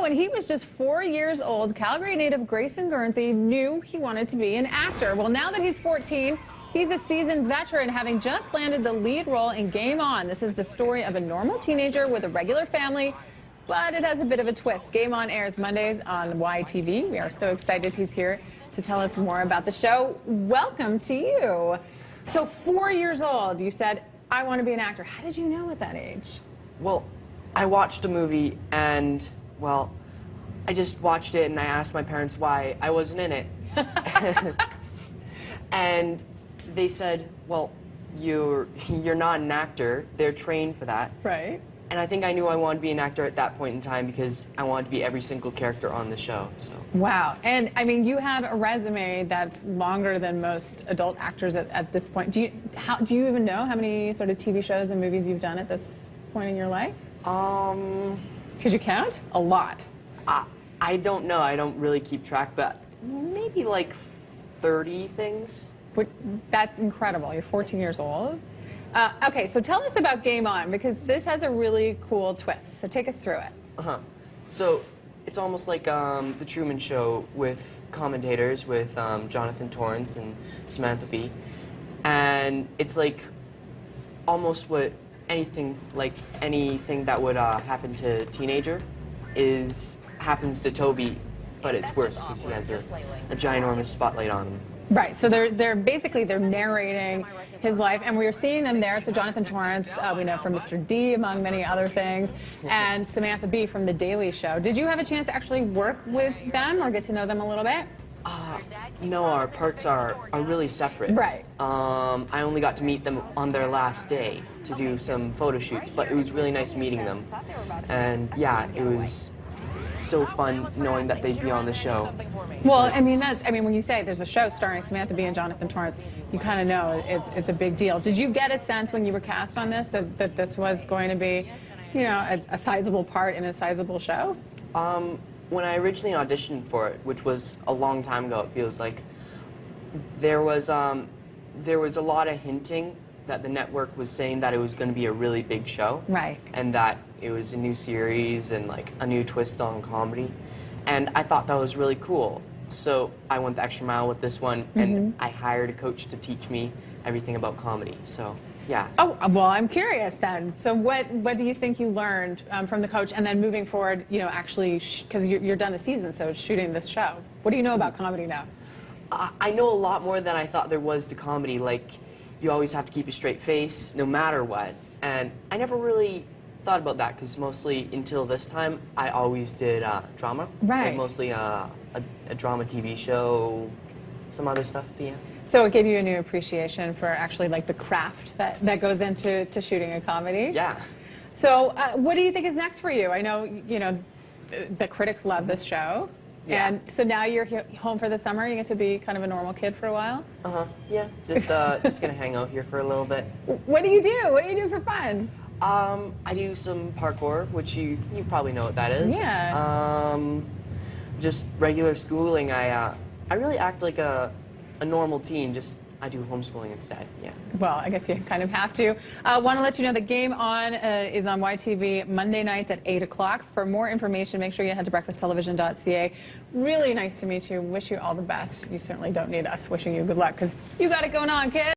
when he was just 4 years old, Calgary native Grayson Gurnsey knew he wanted to be an actor. Well, now that he's 14, he's a seasoned veteran, having just landed the lead role in Game On. This is the story of a normal teenager with a regular family, but it has a bit of a twist. Game On airs Mondays on YTV. We are so excited he's here to tell us more about the show. Welcome to you. So 4 years old, you said, I want to be an actor. How did you know at that age? Well, I watched a movie and, well, I just watched it and I asked my parents why I wasn't in it. And they said, well, you're not an actor. They're trained for that. Right. And I think I knew I wanted to be an actor at that point in time because I wanted to be every single character on the show. So. Wow. And I mean, you have a resume that's longer than most adult actors at this point. Do you even know how many sort of TV shows and movies you've done at this point in your life? Could you count? A lot. I don't know. I don't really keep track, but maybe like 30 things. But that's incredible. You're 14 years old. Okay, so tell us about Game On, because this has a really cool twist. So take us through it. So it's almost like The Truman Show with commentators with Jonathan Torrance and Samantha B. And it's like almost what anything that would happen to a teenager happens to Toby, but it's worse because he has a ginormous spotlight on him. Right, so they're basically narrating his life, and we are seeing them there. So Jonathan Torrance, we know from Mr. D, among many other things, and Samantha B from The Daily Show. Did you have a chance to actually work with them or get to know them a little bit? No, our parts are really separate. Right. I only got to meet them on their last day to do some photo shoots, but it was really nice meeting them. And yeah, it was so fun knowing that they'd be on the show. Well, I mean, when you say there's a show starring Samantha B and Jonathan Torrance, you kind of know it's a big deal. Did you get a sense when you were cast on this that this was going to be, you know, a sizable part in a sizable show? When I originally auditioned for it, which was a long time ago, it feels like, there was a lot of hinting that the network was saying that it was going to be a really big show. Right. And that it was a new series and like a new twist on comedy. And I thought that was really cool. So I went the extra mile with this one, and I hired a coach to teach me everything about comedy. So, yeah. Oh, well, I'm curious then. So what do you think you learned from the coach, and then moving forward, you know, actually, because you're done the season, so shooting this show. What do you know about comedy now? I know a lot more than I thought there was to comedy. Like, you always have to keep a straight face no matter what. And I never really thought about that because mostly until this time, I always did drama. Right. Like mostly a drama TV show, some other stuff, but yeah. So it gave you a new appreciation for actually like the craft that goes into shooting a comedy? Yeah. So what do you think is next for you? I know, you know, the critics love this show. Yeah. And so now you're home for the summer. You get to be kind of a normal kid for a while. Yeah. Just gonna hang out here for a little bit. What do you do? What do you do for fun? I do some parkour, which you probably know what that is. Yeah. Just regular schooling. I really act like a normal teen. Just I do homeschooling instead. Yeah. Well, I guess you kind of have to. Want to let you know that Game On is on YTV Monday nights at 8 o'clock. For more information, make sure you head to breakfasttelevision.ca. Really nice to meet you. Wish you all the best. You certainly don't need us wishing you good luck because you got it going on, kid.